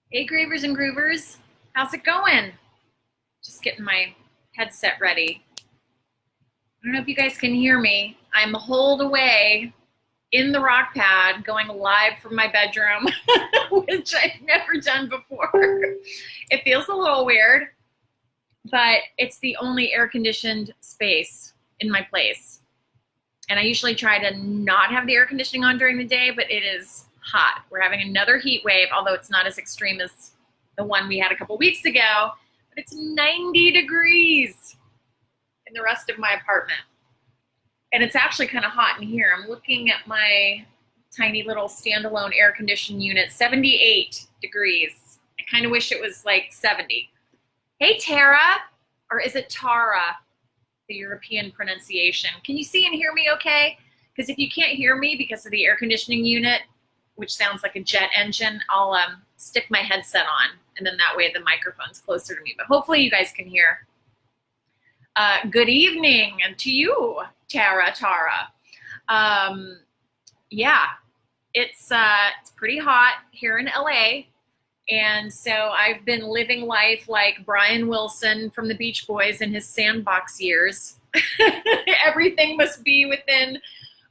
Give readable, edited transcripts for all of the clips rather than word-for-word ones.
Hey, Grievers and Groovers. How's it going? Just getting my headset ready. I don't know if you guys can hear me. I'm holed away in the rock pad going live from my bedroom, which I've never done before. It feels a little weird, but it's the only air conditioned space in my place. And I usually try to not have the air conditioning on during the day, but it is hot. We're having another heat wave, although it's not as extreme as the one we had a couple weeks ago, but it's 90 degrees in the rest of my apartment. And it's actually kind of hot in here. I'm looking at my tiny little standalone air conditioning unit, 78 degrees. I kind of wish it was like 70. Hey, Tara, or is it Tara, the European pronunciation? Can you see and hear me okay? Because if you can't hear me because of the air conditioning unit, which sounds like a jet engine, I'll stick my headset on, and then that way the microphone's closer to me. But hopefully you guys can hear. Good evening to you, Tara. Yeah, it's pretty hot here in LA, and so I've been living life like Brian Wilson from the Beach Boys in his sandbox years. Everything must be within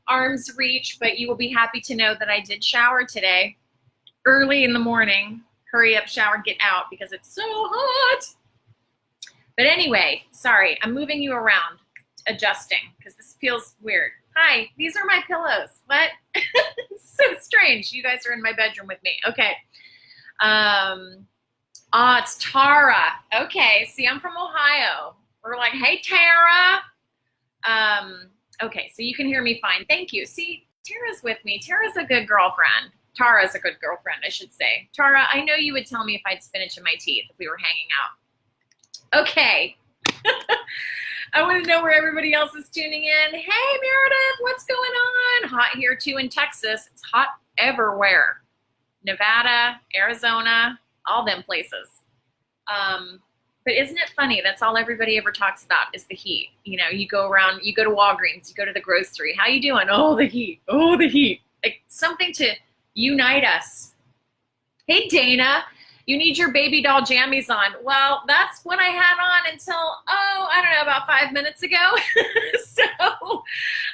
arm's reach, but you will be happy to know that I did shower today, early in the morning. Hurry up, shower, get out, because it's so hot. But anyway, sorry, I'm moving you around, adjusting, because this feels weird. Hi, these are my pillows. What? It's so strange. You guys are in my bedroom with me. Okay. It's Tara. Okay, see, I'm from Ohio. We're like, hey, Tara. Okay, so you can hear me fine. Thank you. See, Tara's with me. Tara's a good girlfriend. Tara's a good girlfriend, I should say. Tara, I know you would tell me if I had spinach in my teeth if we were hanging out. Okay. I want to know where everybody else is tuning in. Hey, Meredith, what's going on? Hot here, too, in Texas. It's hot everywhere. Nevada, Arizona, all them places. But isn't it funny? That's all everybody ever talks about is the heat. You know, you go around, you go to Walgreens, you go to the grocery. How you doing? Oh, the heat. Oh, the heat. Like something to unite us. Hey, Dana, you need your baby doll jammies on. Well, that's what I had on until, I don't know, about 5 minutes ago. So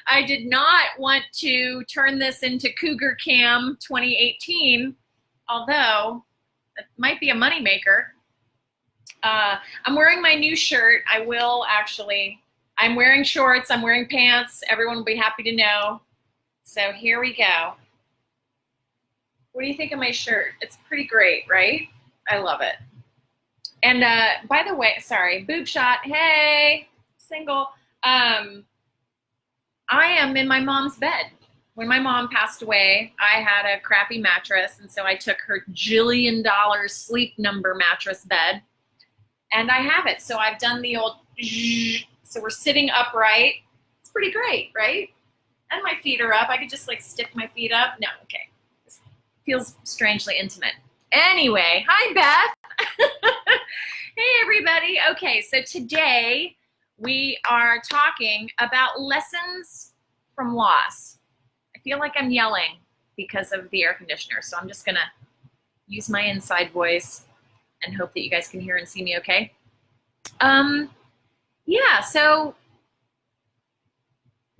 I did not want to turn this into Cougar Cam 2018, although it might be a moneymaker. I'm wearing my new shirt. I will actually. I'm wearing shorts. I'm wearing pants. Everyone will be happy to know. So here we go. What do you think of my shirt? It's pretty great, right? I love it. And by the way, sorry, boob shot. Hey, single. I am in my mom's bed. When my mom passed away, I had a crappy mattress, and so I took her $1,000,000,000 Sleep Number mattress bed. And I have it. So I've done the old, so we're sitting upright. It's pretty great, right? And my feet are up. I could just like stick my feet up. No, okay. This feels strangely intimate. Anyway, hi, Beth. Hey, everybody. Okay, so today we are talking about lessons from loss. I feel like I'm yelling because of the air conditioner, so I'm just going to use my inside voice and hope that you guys can hear and see me okay. Yeah, so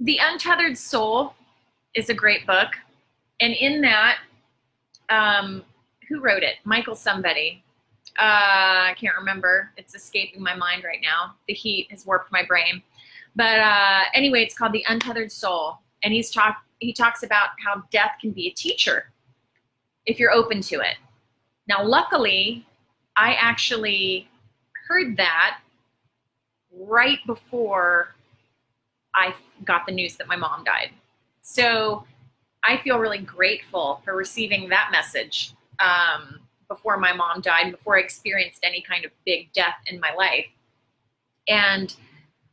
The Untethered Soul is a great book. And in that, who wrote it? Michael somebody. I can't remember. It's escaping my mind right now. The heat has warped my brain. But anyway, it's called The Untethered Soul. And he talks about how death can be a teacher if you're open to it. Now, luckily, I actually heard that right before I got the news that my mom died. So I feel really grateful for receiving that message before my mom died, before I experienced any kind of big death in my life. And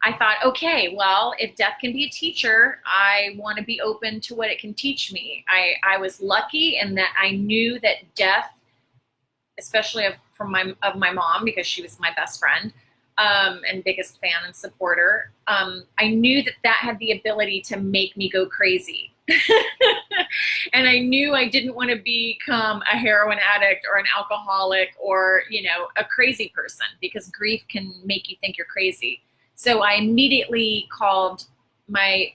I thought, okay, well, if death can be a teacher, I want to be open to what it can teach me. I was lucky in that I knew that death, especially of my mom, because she was my best friend and biggest fan and supporter, I knew that had the ability to make me go crazy. And I knew I didn't want to become a heroin addict or an alcoholic or, you know, a crazy person, because grief can make you think you're crazy. So I immediately called a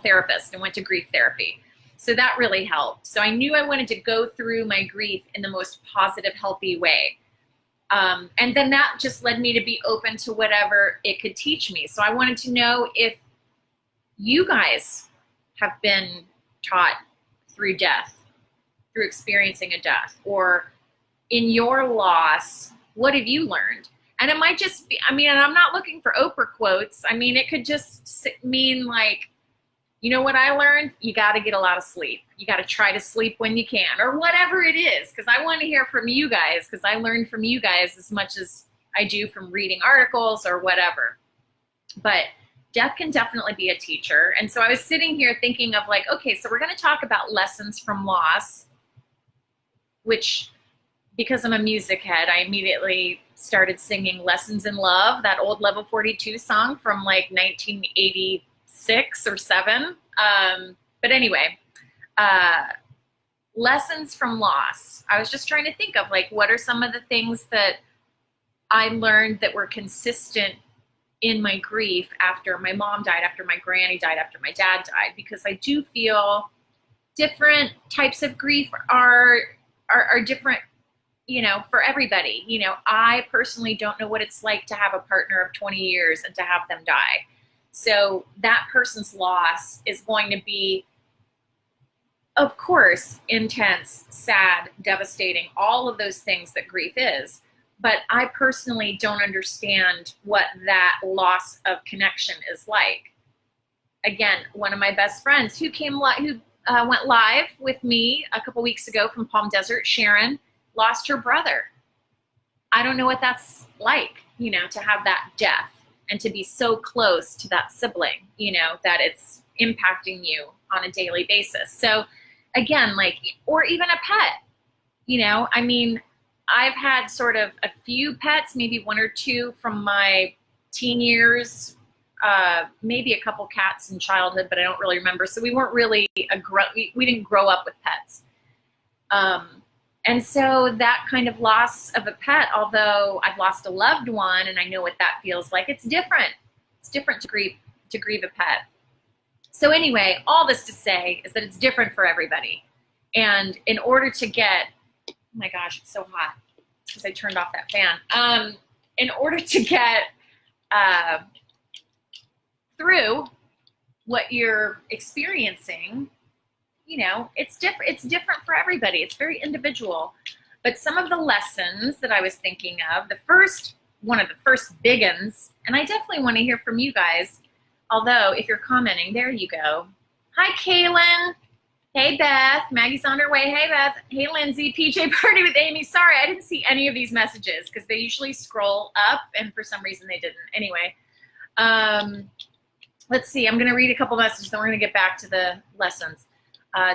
therapist and went to grief therapy. So that really helped. So I knew I wanted to go through my grief in the most positive, healthy way. And then that just led me to be open to whatever it could teach me. So I wanted to know if you guys have been taught through death, through experiencing a death, or in your loss, what have you learned? And it might just be, I mean, and I'm not looking for Oprah quotes. I mean, it could just mean like, you know what I learned? You got to get a lot of sleep. You got to try to sleep when you can, or whatever it is. Because I want to hear from you guys, because I learned from you guys as much as I do from reading articles or whatever. But death can definitely be a teacher. And so I was sitting here thinking of like, okay, so we're going to talk about lessons from loss, which, because I'm a music head, I immediately started singing Lessons in Love, that old Level 42 song from like 1986 or 7. But anyway, lessons from loss. I was just trying to think of like, what are some of the things that I learned that were consistent in my grief after my mom died, after my granny died, after my dad died, because I do feel different types of grief are different, you know, for everybody. You know, I personally don't know what it's like to have a partner of 20 years and to have them die. So that person's loss is going to be, of course, intense, sad, devastating, all of those things that grief is. But I personally don't understand what that loss of connection is like. Again, one of my best friends who went live with me a couple weeks ago from Palm Desert, Sharon, lost her brother. I don't know what that's like, you know, to have that death and to be so close to that sibling, you know, that it's impacting you on a daily basis. So again, like, or even a pet, you know, I mean, I've had sort of a few pets, maybe one or two from my teen years, maybe a couple cats in childhood, but I don't really remember. So we weren't really we didn't grow up with pets. And so that kind of loss of a pet, although I've lost a loved one and I know what that feels like, it's different. It's different to grieve a pet. So anyway, all this to say is that it's different for everybody. And in order to get, oh my gosh, it's so hot because I turned off that fan. In order to get through what you're experiencing, you know, it's different. It's different for everybody. It's very individual. But some of the lessons that I was thinking of, one of the first big ones, and I definitely want to hear from you guys. Although, if you're commenting, there you go. Hi, Kaylin. Hey, Beth. Maggie's on her way. Hey, Beth. Hey, Lindsay. PJ Party with Amy. Sorry, I didn't see any of these messages because they usually scroll up, and for some reason they didn't. Anyway, let's see. I'm going to read a couple messages, then we're going to get back to the lessons.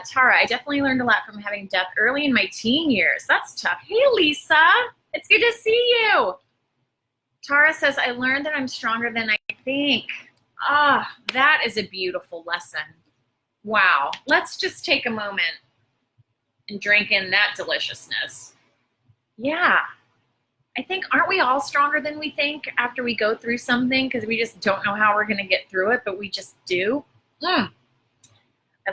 Tara, I definitely learned a lot from having death early in my teen years. That's tough. Hey, Lisa. It's good to see you. Tara says, I learned that I'm stronger than I think. Ah, that is a beautiful lesson. Wow. Let's just take a moment and drink in that deliciousness. Yeah. I think, aren't we all stronger than we think after we go through something because we just don't know how we're going to get through it, but we just do? I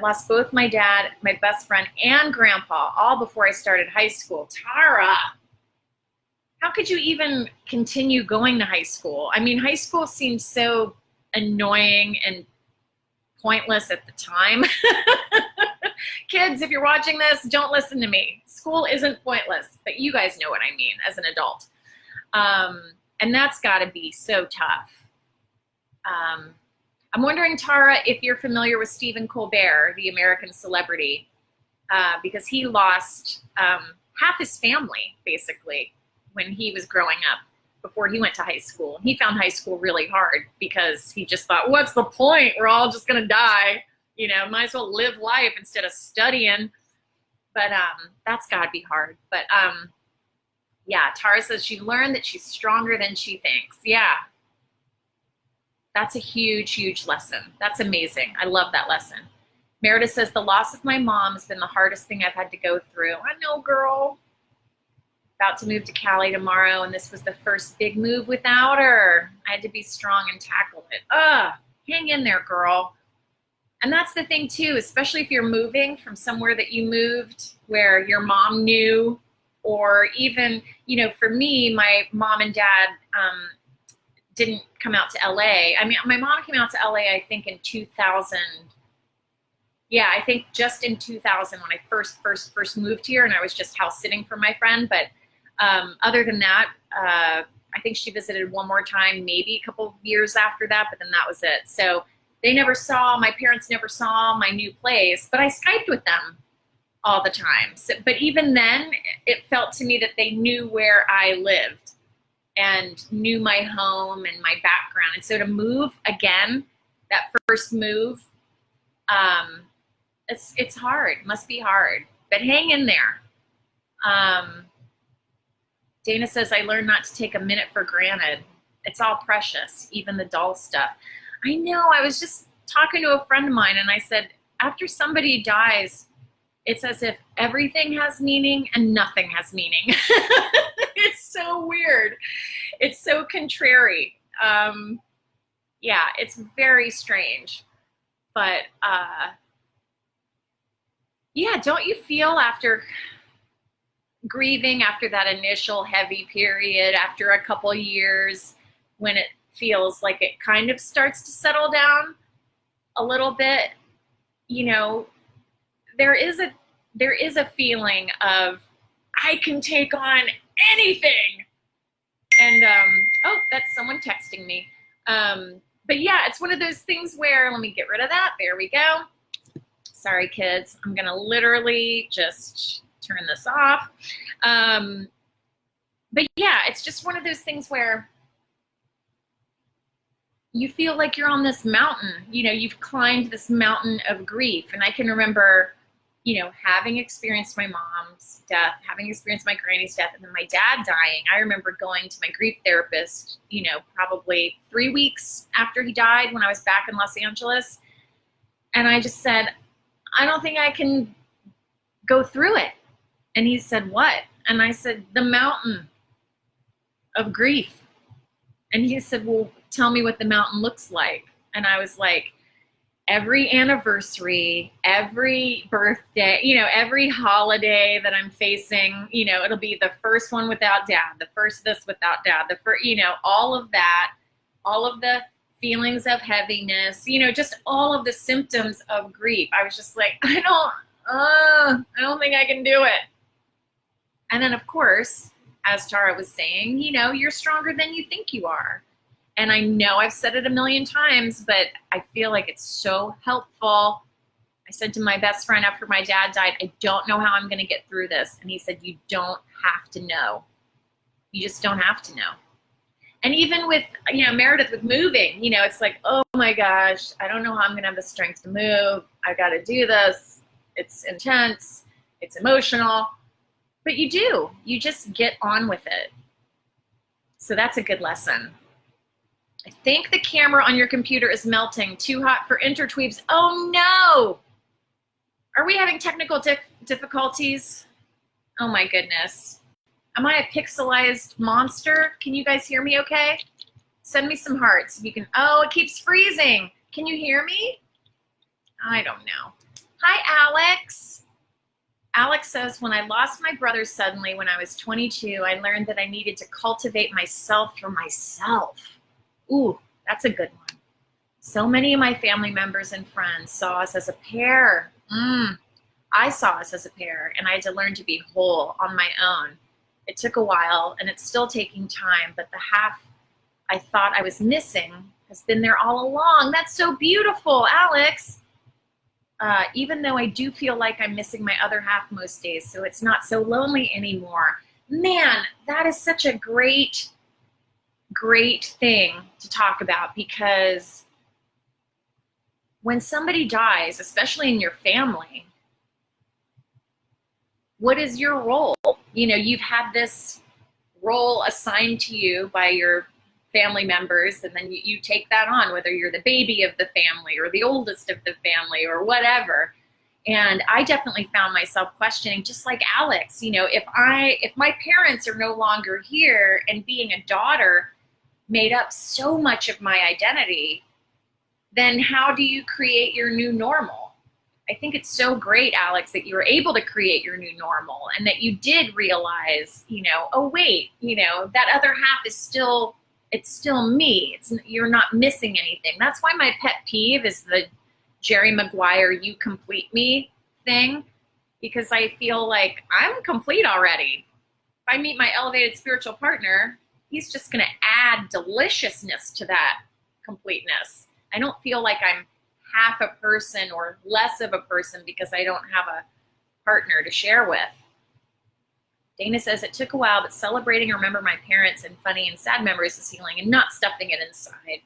lost both my dad, my best friend, and grandpa all before I started high school. Tara, how could you even continue going to high school? I mean, high school seems so annoying and pointless at the time. Kids, if you're watching this, don't listen to me. School isn't pointless, but you guys know what I mean as an adult. And that's got to be so tough. I'm wondering, Tara, if you're familiar with Stephen Colbert, the American celebrity, because he lost half his family, basically, when he was growing up, before he went to high school. He found high school really hard because he just thought, what's the point? We're all just going to die. You know, might as well live life instead of studying. But that's got to be hard. But yeah, Tara says she learned that she's stronger than she thinks. Yeah. That's a huge, huge lesson. That's amazing. I love that lesson. Meredith says, the loss of my mom has been the hardest thing I've had to go through. I know, girl. About to move to Cali tomorrow, and this was the first big move without her. I had to be strong and tackle it. Hang in there, girl. And that's the thing too, especially if you're moving from somewhere that you moved where your mom knew, or even, for me, my mom and dad didn't come out to LA. I mean, my mom came out to LA, I think in 2000. Yeah, I think just in 2000 when I first moved here, and I was just house sitting for my friend. But other than that, I think she visited one more time, maybe a couple of years after that, but then that was it. So my parents never saw my new place, but I Skyped with them all the time. So, but even then, it felt to me that they knew where I lived and knew my home and my background. And so to move again, that first move, it's hard, must be hard, but hang in there. Dana says, I learned not to take a minute for granted. It's all precious, even the dull stuff. I know, I was just talking to a friend of mine and I said, after somebody dies, it's as if everything has meaning and nothing has meaning. It's so weird. It's so contrary. Yeah, it's very strange. But yeah, don't you feel after grieving, after that initial heavy period, after a couple years, when it feels like it kind of starts to settle down a little bit, there is a feeling of, I can take on anything. And, oh, that's someone texting me. But yeah, it's one of those things where, let me get rid of that. There we go. Sorry, kids. I'm going to literally just turn this off. But yeah, it's just one of those things where you feel like you're on this mountain. You've climbed this mountain of grief. And I can remember, having experienced my mom's death, having experienced my granny's death, and then my dad dying. I remember going to my grief therapist, probably 3 weeks after he died when I was back in Los Angeles. And I just said, I don't think I can go through it. And he said, what? And I said, the mountain of grief. And he said, well, tell me what the mountain looks like. And I was like, every anniversary, every birthday, every holiday that I'm facing, it'll be the first one without dad, the first this without dad, the first, all of that, all of the feelings of heaviness, just all of the symptoms of grief. I was just like, I don't think I can do it. And then of course, as Tara was saying, you're stronger than you think you are. And I know I've said it a million times, but I feel like it's so helpful. I said to my best friend after my dad died, I don't know how I'm going to get through this. And he said, you don't have to know. You just don't have to know. And even with, Meredith with moving, it's like, oh my gosh, I don't know how I'm going to have the strength to move. I got to do this. It's intense. It's emotional. But you do. You just get on with it. So that's a good lesson. I think the camera on your computer is melting. Too hot for intertweebs. Oh no! Are we having technical difficulties? Oh my goodness. Am I a pixelized monster? Can you guys hear me okay? Send me some hearts. You can. Oh, it keeps freezing. Can you hear me? I don't know. Hi, Alex. Alex says, when I lost my brother suddenly when I was 22, I learned that I needed to cultivate myself for myself. Ooh, that's a good one. So many of my family members and friends saw us as a pair. I saw us as a pair, and I had to learn to be whole on my own. It took a while, and it's still taking time, but the half I thought I was missing has been there all along. That's so beautiful, Alex. Even though I do feel like I'm missing my other half most days, so it's not so lonely anymore. Man, that is such a great thing to talk about, because when somebody dies, especially in your family, what is your role? You've had this role assigned to you by your family members, and then you take that on, whether you're the baby of the family or the oldest of the family or whatever. And I definitely found myself questioning, just like Alex, if my parents are no longer here and being a daughter made up so much of my identity, then how do you create your new normal? I think it's so great, Alex, that you were able to create your new normal and that you did realize, oh wait, that other half is still, it's still me. You're not missing anything. That's why my pet peeve is the Jerry Maguire, you complete me thing, because I feel like I'm complete already. If I meet my elevated spiritual partner, he's just going to add deliciousness to that completeness. I don't feel like I'm half a person or less of a person because I don't have a partner to share with. Dana says, it took a while, but celebrating and remember my parents and funny and sad memories is healing and not stuffing it inside.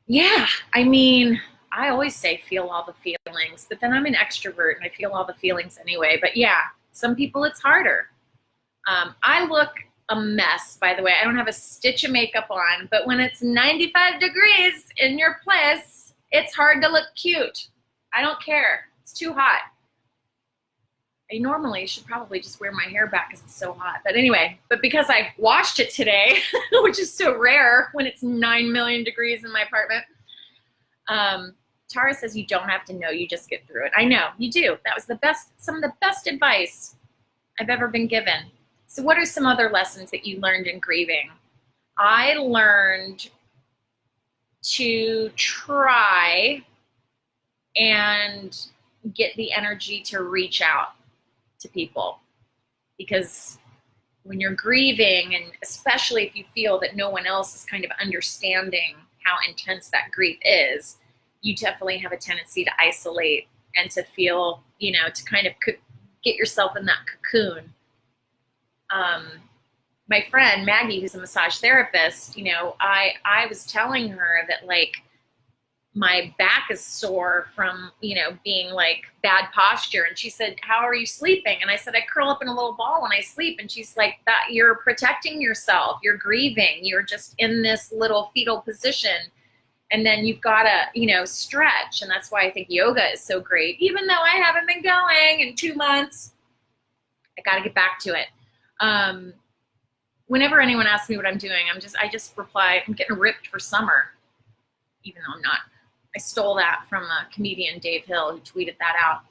Yeah, I mean, I always say feel all the feelings, but then I'm an extrovert and I feel all the feelings anyway. But yeah, some people it's harder. I look a mess, by the way. I don't have a stitch of makeup on, but when it's 95 degrees in your place, it's hard to look cute. I don't care. It's too hot. I normally should probably just wear my hair back because it's so hot. But anyway, because I washed it today, which is so rare when it's 9 million degrees in my apartment. Tara says you don't have to know, you just get through it. I know, you do. That was some of the best advice I've ever been given. So what are some other lessons that you learned in grieving? I learned to try and get the energy to reach out to people, because when you're grieving, and especially if you feel that no one else is kind of understanding how intense that grief is, you definitely have a tendency to isolate and to feel, to kind of get yourself in that cocoon. My friend Maggie, who's a massage therapist, I was telling her that like my back is sore from, being like bad posture. And she said, how are you sleeping? And I said, I curl up in a little ball when I sleep. And she's like, that you're protecting yourself. You're grieving. You're just in this little fetal position. And then you've got to, stretch. And that's why I think yoga is so great. Even though I haven't been going in 2 months, I got to get back to it. Whenever anyone asks me what I'm doing, I just reply, I'm getting ripped for summer, even though I'm not. I stole that from a comedian, Dave Hill, who tweeted that out.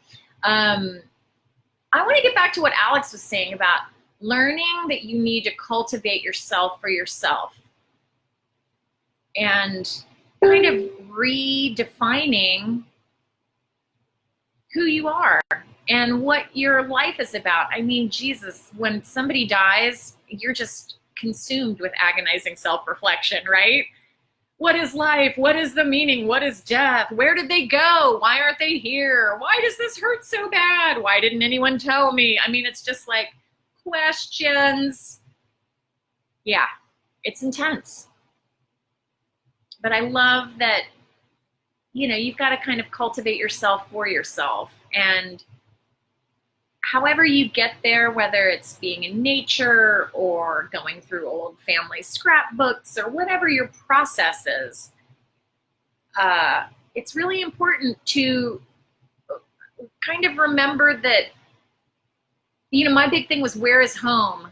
I want to get back to what Alex was saying about learning that you need to cultivate yourself for yourself and kind of redefining who you are and what your life is about. I mean, Jesus, when somebody dies, you're just consumed with agonizing self-reflection, right? What is life? What is the meaning? What is death? Where did they go? Why aren't they here? Why does this hurt so bad? Why didn't anyone tell me? I mean, it's just like questions. Yeah, it's intense. But I love that, you've got to kind of cultivate yourself for yourself. And however you get there, whether it's being in nature or going through old family scrapbooks or whatever your process is, it's really important to kind of remember that, my big thing was, where is home?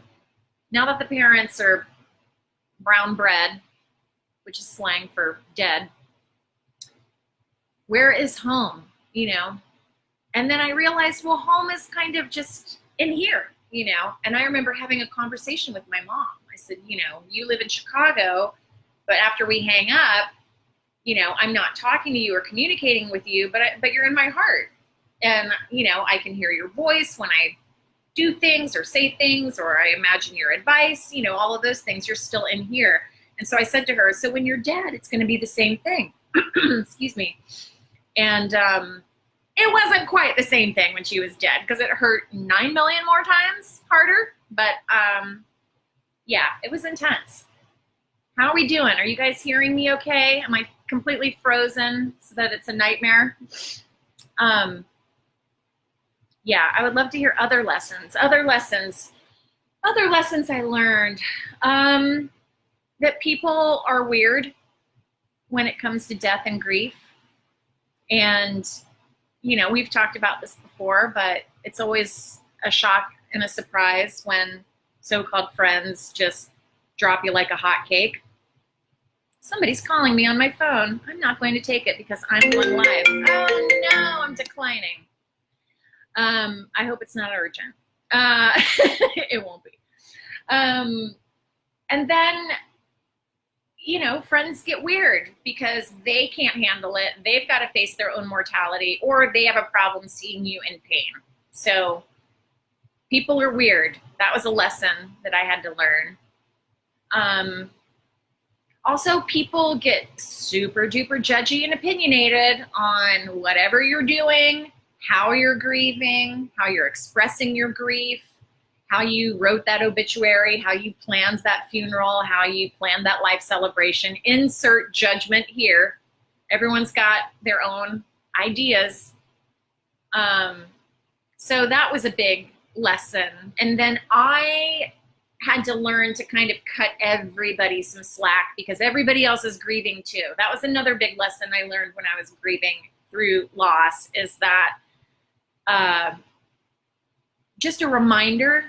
Now that the parents are brown bread, which is slang for dead, where is home, And then I realized, well, home is kind of just in here, And I remember having a conversation with my mom. I said, you live in Chicago, but after we hang up, I'm not talking to you or communicating with you, but you're in my heart. And, I can hear your voice when I do things or say things, or I imagine your advice, all of those things, you're still in here. And so I said to her, so when you're dead, it's going to be the same thing. Excuse me. And, it wasn't quite the same thing when she was dead because it hurt 9 million more times harder. But yeah, it was intense. How are we doing? Are you guys hearing me okay? Am I completely frozen so that it's a nightmare? Yeah, I would love to hear other lessons I learned. that people are weird when it comes to death and grief. And, you know, we've talked about this before, but it's always a shock and a surprise when so-called friends just drop you like a hot cake. Somebody's calling me on my phone. I'm not going to take it because I'm going live. Oh no, I'm declining. I hope it's not urgent. It won't be. And then, you know, friends get weird because they can't handle it. They've got to face their own mortality, or they have a problem seeing you in pain. So people are weird. That was a lesson that I had to learn. Also, people get super duper judgy and opinionated on whatever you're doing, how you're grieving, how you're expressing your grief, how you wrote that obituary, how you planned that funeral, how you planned that life celebration. Insert judgment here. Everyone's got their own ideas. So that was a big lesson. And then I had to learn to kind of cut everybody some slack because everybody else is grieving too. That was another big lesson I learned when I was grieving through loss, is that just a reminder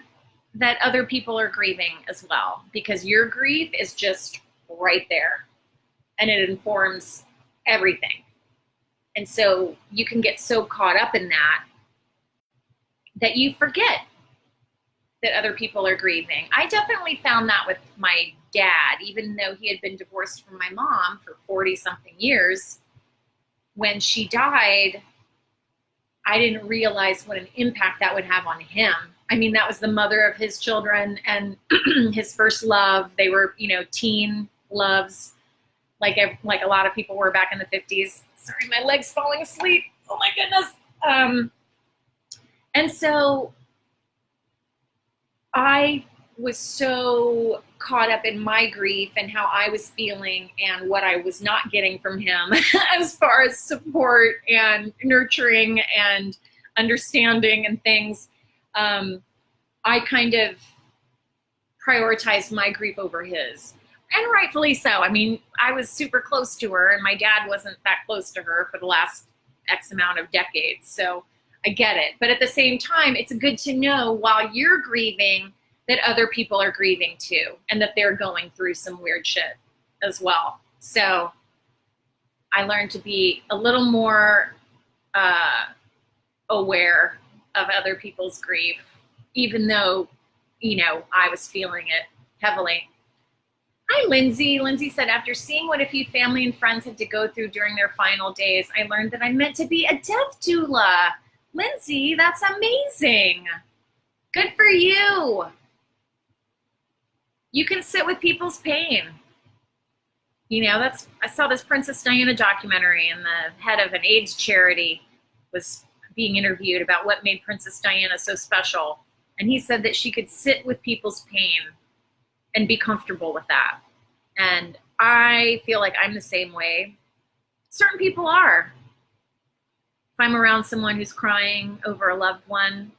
that other people are grieving as well, because your grief is just right there and it informs everything. And so you can get so caught up in that you forget that other people are grieving. I definitely found that with my dad, even though he had been divorced from my mom for 40-something years. When she died, I didn't realize what an impact that would have on him. I mean, that was the mother of his children and his first love. They were, you know, teen loves, like a lot of people were back in the 50s. Sorry, my leg's falling asleep. Oh my goodness. And so I was so caught up in my grief and how I was feeling and what I was not getting from him as far as support and nurturing and understanding and things. I kind of prioritized my grief over his, and rightfully so. I mean, I was super close to her and my dad wasn't that close to her for the last X amount of decades. So I get it. But at the same time, it's good to know while you're grieving that other people are grieving too, and that they're going through some weird shit as well. So I learned to be a little more aware of other people's grief, even though, you know, I was feeling it heavily. Hi, Lindsay. Lindsay said, after seeing what a few family and friends had to go through during their final days, I learned that I'm meant to be a death doula. Lindsay, that's amazing. Good for you. You can sit with people's pain. You know, I saw this Princess Diana documentary, and the head of an AIDS charity was being interviewed about what made Princess Diana so special. And he said that she could sit with people's pain and be comfortable with that. And I feel like I'm the same way. Certain people are. If I'm around someone who's crying over a loved one,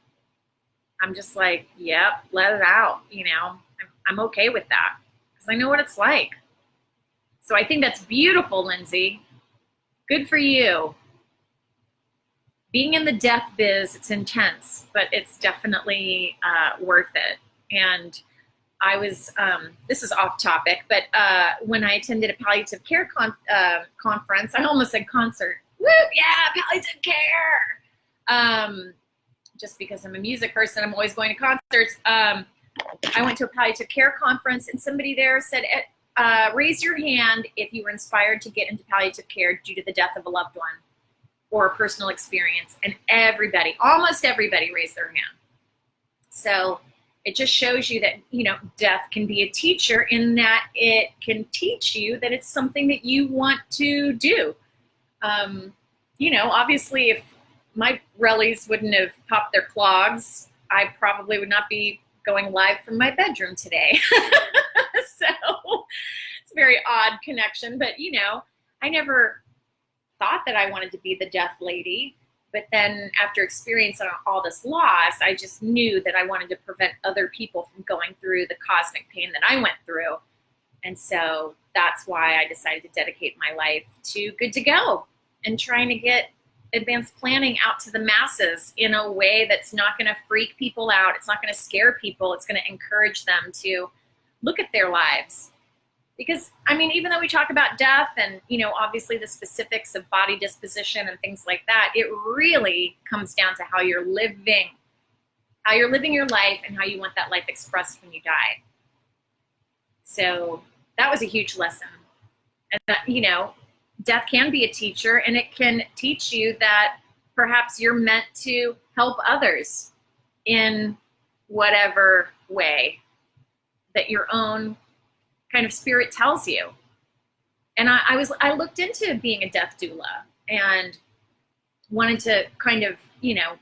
I'm just like, yep, let it out. You know, I'm okay with that because I know what it's like. So I think that's beautiful, Lindsay. Good for you. Being in the death biz, it's intense, but it's definitely worth it. And I was, this is off topic, but when I attended a palliative care conference, I almost said concert. Woo, yeah, palliative care. Just because I'm a music person, I'm always going to concerts. I went to a palliative care conference, and somebody there said, raise your hand if you were inspired to get into palliative care due to the death of a loved one or a personal experience. And everybody, almost everybody raised their hand. So it just shows you that, you know, death can be a teacher in that it can teach you that it's something that you want to do. You know, obviously if my rellies wouldn't have popped their clogs, I probably would not be going live from my bedroom today. So it's a very odd connection, but you know, I never thought that I wanted to be the death lady. But then after experiencing all this loss, I just knew that I wanted to prevent other people from going through the cosmic pain that I went through. And so that's why I decided to dedicate my life to Good to Go and trying to get advanced planning out to the masses in a way that's not going to freak people out. It's not going to scare people. It's going to encourage them to look at their lives. Because, I mean, even though we talk about death and, you know, obviously the specifics of body disposition and things like that, it really comes down to how you're living your life and how you want that life expressed when you die. So that was a huge lesson. And that, you know, death can be a teacher, and it can teach you that perhaps you're meant to help others in whatever way that your own kind of spirit tells you. And I looked into being a death doula and wanted to kind of, you know,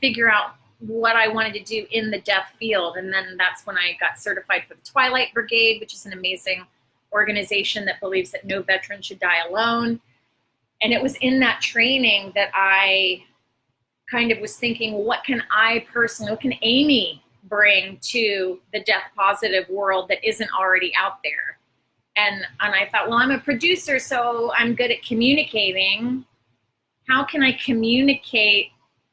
figure out what I wanted to do in the death field. And then that's when I got certified for the Twilight Brigade, which is an amazing organization that believes that no veteran should die alone. And it was in that training that I kind of was thinking, what can Amy bring to the death positive world that isn't already out there? And I thought, well, I'm a producer, so I'm good at communicating. How can I communicate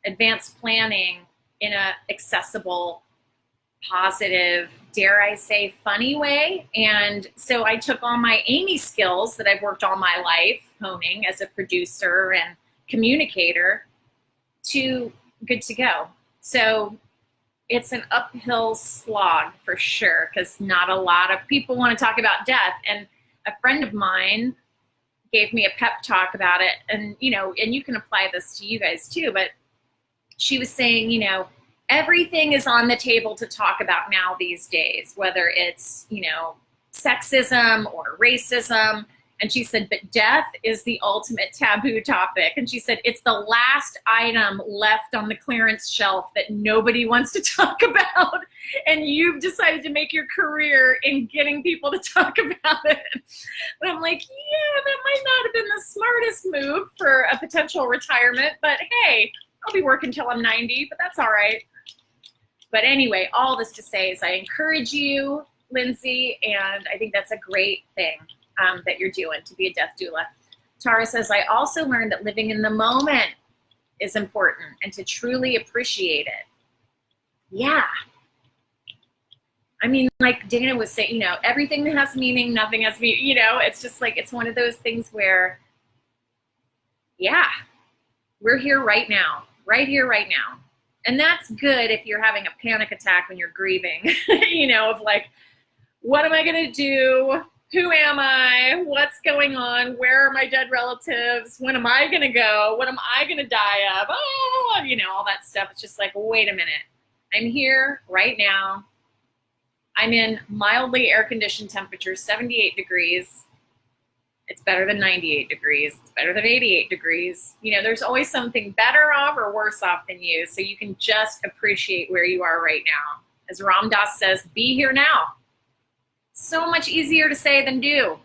advanced planning in a accessible, positive, dare I say, funny way? And so I took all my Amy skills that I've worked all my life honing as a producer and communicator to Good to Go. So it's an uphill slog for sure, because not a lot of people want to talk about death. And a friend of mine gave me a pep talk about it. And, you know, and you can apply this to you guys too, but she was saying, you know, everything is on the table to talk about now these days, whether it's, you know, sexism or racism. And she said, but death is the ultimate taboo topic. And she said, it's the last item left on the clearance shelf that nobody wants to talk about. And you've decided to make your career in getting people to talk about it. And I'm like, yeah, that might not have been the smartest move for a potential retirement, but hey, I'll be working till I'm 90, but that's all right. But anyway, all this to say is I encourage you, Lindsay, and I think that's a great thing that you're doing to be a death doula. Tara says, I also learned that living in the moment is important and to truly appreciate it. Yeah. I mean, like Dana was saying, you know, everything that has meaning, nothing has meaning, you know, it's just like, it's one of those things where, yeah, we're here right now, right here, right now. And that's good if you're having a panic attack when you're grieving, you know, of like, what am I going to do? Who am I? What's going on? Where are my dead relatives? When am I going to go? What am I going to die of? Oh, you know, all that stuff. It's just like, wait a minute. I'm here right now. I'm in mildly air-conditioned temperature, 78 degrees. It's better than 98 degrees. It's better than 88 degrees. You know, there's always something better off or worse off than you. So you can just appreciate where you are right now. As Ram Dass says, be here now. So much easier to say than do.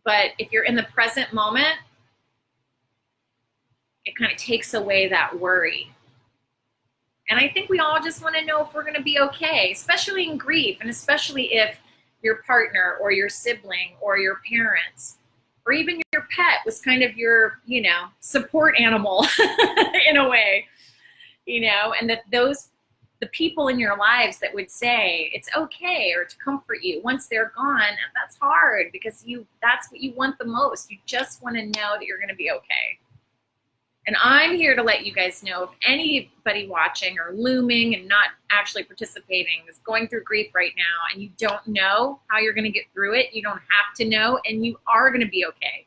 But if you're in the present moment, it kind of takes away that worry. And I think we all just want to know if we're going to be okay, especially in grief, and especially if your partner or your sibling or your parents or even your pet was kind of your, you know, support animal in a way, you know, and that the people in your lives that would say it's okay or to comfort you once they're gone, that's hard because that's what you want the most. You just want to know that you're going to be okay. And I'm here to let you guys know if anybody watching or looming and not actually participating is going through grief right now and you don't know how you're going to get through it, you don't have to know, and you are going to be okay.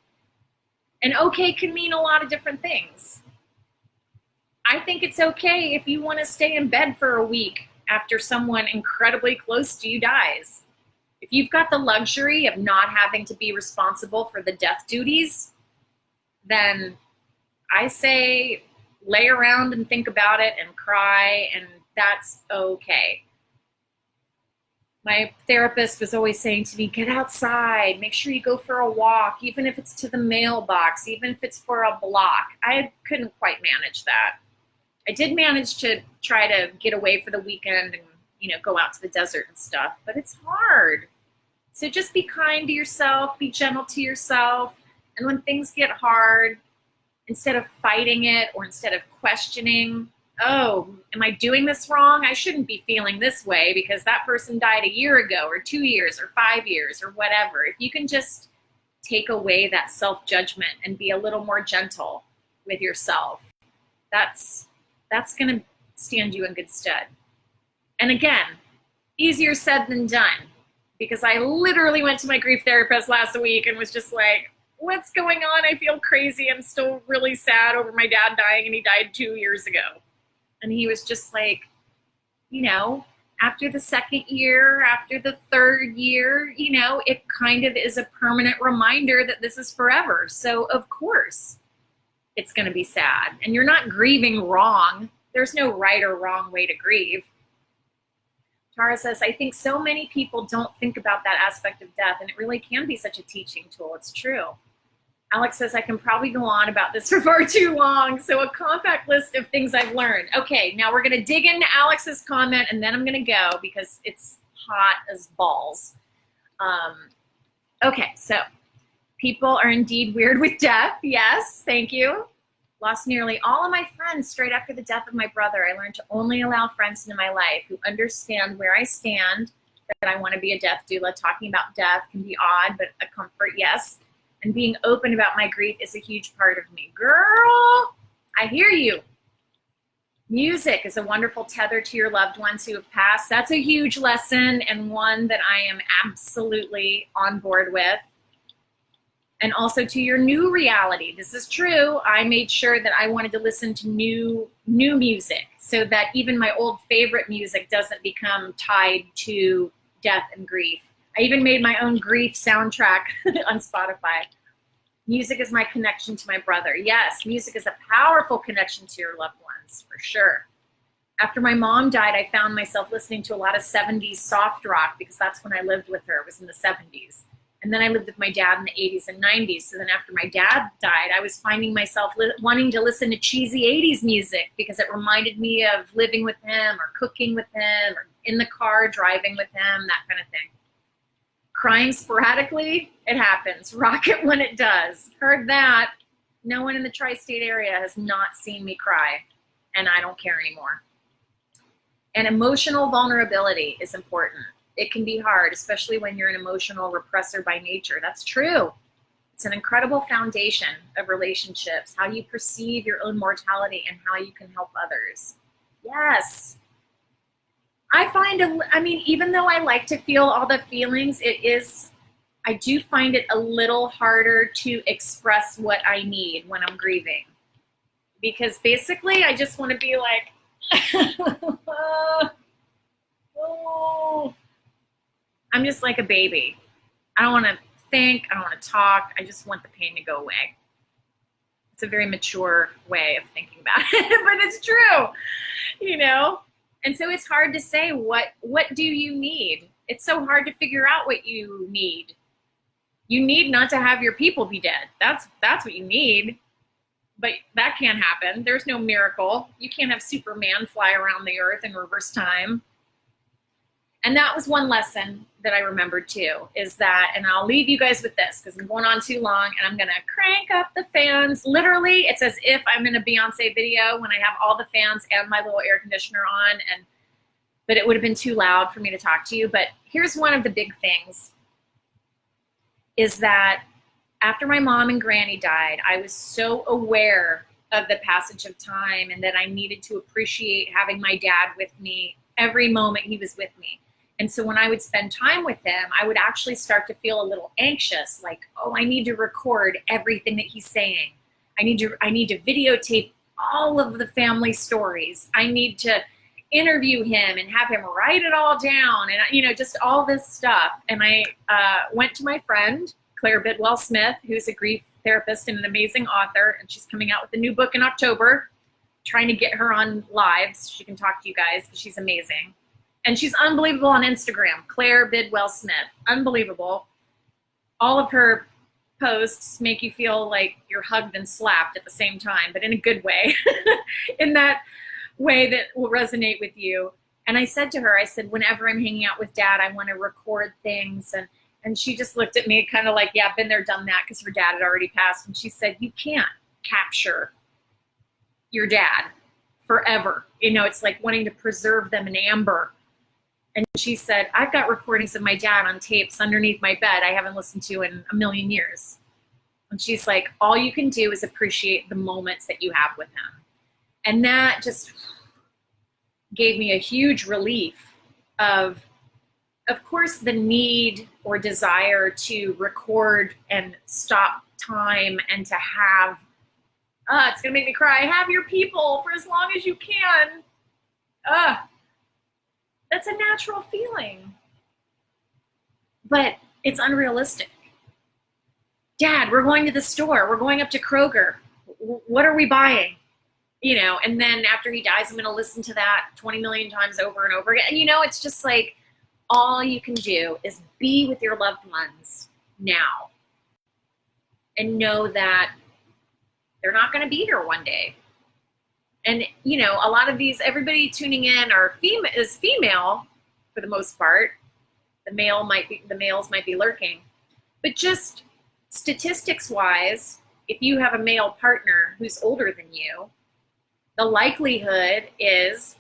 And okay can mean a lot of different things. I think it's okay if you want to stay in bed for a week after someone incredibly close to you dies. If you've got the luxury of not having to be responsible for the death duties, then I say lay around and think about it and cry, and that's okay. My therapist was always saying to me, get outside, make sure you go for a walk, even if it's to the mailbox, even if it's for a block. I couldn't quite manage that. I did manage to try to get away for the weekend and, you know, go out to the desert and stuff, but it's hard. So just be kind to yourself, be gentle to yourself. And when things get hard, instead of fighting it or instead of questioning, oh, am I doing this wrong? I shouldn't be feeling this way because that person died a year ago or 2 years or 5 years or whatever. If you can just take away that self-judgment and be a little more gentle with yourself, that's going to stand you in good stead. And again, easier said than done, because I literally went to my grief therapist last week and was just like, what's going on? I feel crazy. I'm still really sad over my dad dying, and he died 2 years ago. And he was just like, you know, after the second year, after the third year, you know, it kind of is a permanent reminder that this is forever. So of course it's going to be sad, and you're not grieving wrong. There's no right or wrong way to grieve. Tara says, I think so many people don't think about that aspect of death, and it really can be such a teaching tool. It's true. Alex says, I can probably go on about this for far too long. So a compact list of things I've learned. Okay, now we're going to dig into Alex's comment, and then I'm going to go because it's hot as balls. Okay, so people are indeed weird with death. Yes, thank you. Lost nearly all of my friends straight after the death of my brother. I learned to only allow friends into my life who understand where I stand, that I want to be a death doula. Talking about death can be odd, but a comfort, yes. And being open about my grief is a huge part of me. Girl, I hear you. Music is a wonderful tether to your loved ones who have passed. That's a huge lesson, and one that I am absolutely on board with. And also to your new reality. This is true. I made sure that I wanted to listen to new music so that even my old favorite music doesn't become tied to death and grief. I even made my own grief soundtrack on Spotify. Music is my connection to my brother. Yes, music is a powerful connection to your loved ones, for sure. After my mom died, I found myself listening to a lot of 70s soft rock because that's when I lived with her. It was in the 70s. And then I lived with my dad in the 80s and 90s. So then after my dad died, I was finding myself wanting to listen to cheesy 80s music because it reminded me of living with him or cooking with him or in the car driving with him, that kind of thing. Crying sporadically, it happens. Rock it when it does. Heard that. No one in the tri-state area has not seen me cry, and I don't care anymore. And emotional vulnerability is important. It can be hard, especially when you're an emotional repressor by nature. That's true. It's an incredible foundation of relationships, how you perceive your own mortality and how you can help others. Yes. I find, even though I like to feel all the feelings, I do find it a little harder to express what I need when I'm grieving. Because basically, I just want to be like, oh. I'm just like a baby. I don't want to think, I don't want to talk, I just want the pain to go away. It's a very mature way of thinking about it, but it's true, you know? And so it's hard to say, what do you need? It's so hard to figure out what you need. You need not to have your people be dead. That's what you need. But that can't happen. There's no miracle. You can't have Superman fly around the earth in reverse time. And that was one lesson that I remembered too, is that, and I'll leave you guys with this because I'm going on too long and I'm going to crank up the fans. Literally, it's as if I'm in a Beyonce video when I have all the fans and my little air conditioner on, but it would have been too loud for me to talk to you. But here's one of the big things, is that after my mom and granny died, I was so aware of the passage of time and that I needed to appreciate having my dad with me every moment he was with me. And so when I would spend time with him, I would actually start to feel a little anxious, like, oh, I need to record everything that he's saying. I need to videotape all of the family stories. I need to interview him and have him write it all down and, just all this stuff. And I went to my friend, Claire Bidwell Smith, who's a grief therapist and an amazing author, and she's coming out with a new book in October, trying to get her on live so she can talk to you guys because she's amazing. And she's unbelievable on Instagram, Claire Bidwell Smith. Unbelievable. All of her posts make you feel like you're hugged and slapped at the same time, but in a good way, in that way that will resonate with you. And I said to her, whenever I'm hanging out with Dad, I want to record things. And she just looked at me kind of like, yeah, been there, done that, because her dad had already passed. And she said, you can't capture your dad forever. You know, it's like wanting to preserve them in amber. And she said, I've got recordings of my dad on tapes underneath my bed I haven't listened to in a million years. And she's like, all you can do is appreciate the moments that you have with him. And that just gave me a huge relief of course, the need or desire to record and stop time and to have, it's going to make me cry, have your people for as long as you can. That's a natural feeling. But it's unrealistic. Dad, we're going to the store. We're going up to Kroger. What are we buying? You know, and then after he dies, I'm going to listen to that 20 million times over and over again. And, you know, it's just like all you can do is be with your loved ones now and know that they're not going to be here one day. And, you know, a lot of these, everybody tuning in is female for the most part. The males might be lurking. But just statistics wise, if you have a male partner who's older than you, the likelihood is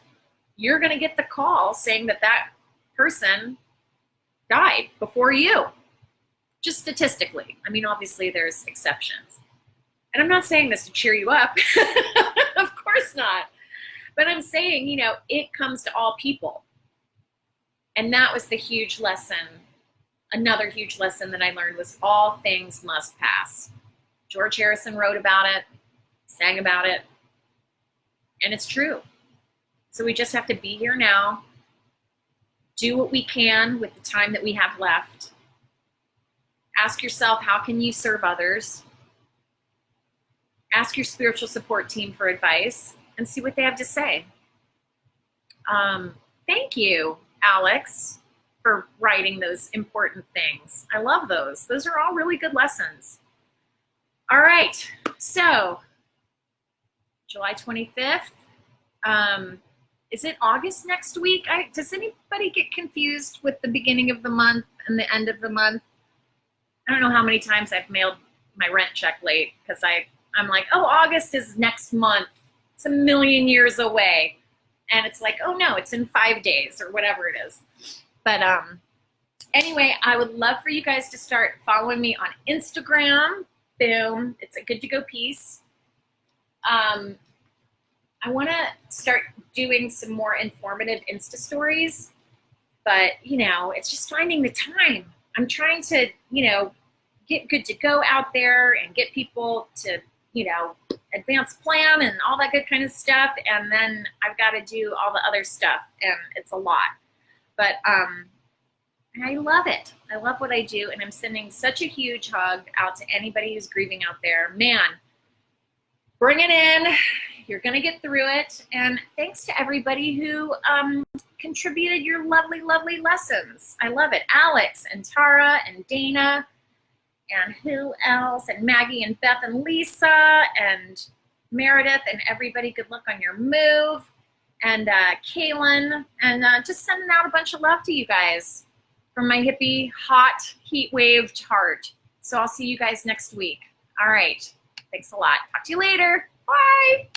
you're going to get the call saying that that person died before you. Just statistically. I mean, obviously there's exceptions. And I'm not saying this to cheer you up. Of course not. But I'm saying, you know, it comes to all people. And that was the huge lesson. Another huge lesson that I learned was all things must pass. George Harrison wrote about it, sang about it, and it's true. So we just have to be here now, do what we can with the time that we have left. Ask yourself, how can you serve others? Ask your spiritual support team for advice and see what they have to say. Thank you, Alex, for writing those important things. I love those. Those are all really good lessons. All right, so July 25th. Is it August next week? Does anybody get confused with the beginning of the month and the end of the month? I don't know how many times I've mailed my rent check late because I'm like, oh, August is next month. It's a million years away. And it's like, oh no, it's in 5 days or whatever it is. But anyway, I would love for you guys to start following me on Instagram. Boom, it's a good to go piece. I want to start doing some more informative Insta stories, but you know, it's just finding the time. I'm trying to, you know, get good to go out there and get people to, you know, advance plan and all that good kind of stuff. And then I've got to do all the other stuff, and it's a lot. But I love it. I love what I do, and I'm sending such a huge hug out to anybody who's grieving out there. Man, bring it in. You're going to get through it. And thanks to everybody who contributed your lovely, lovely lessons. I love it. Alex and Tara and Dana and who else? And Maggie and Beth and Lisa and Meredith and everybody. Good luck on your move. And Kaylin. And just sending out a bunch of love to you guys from my hippie, hot, heat-waved heart. So I'll see you guys next week. All right. Thanks a lot. Talk to you later. Bye.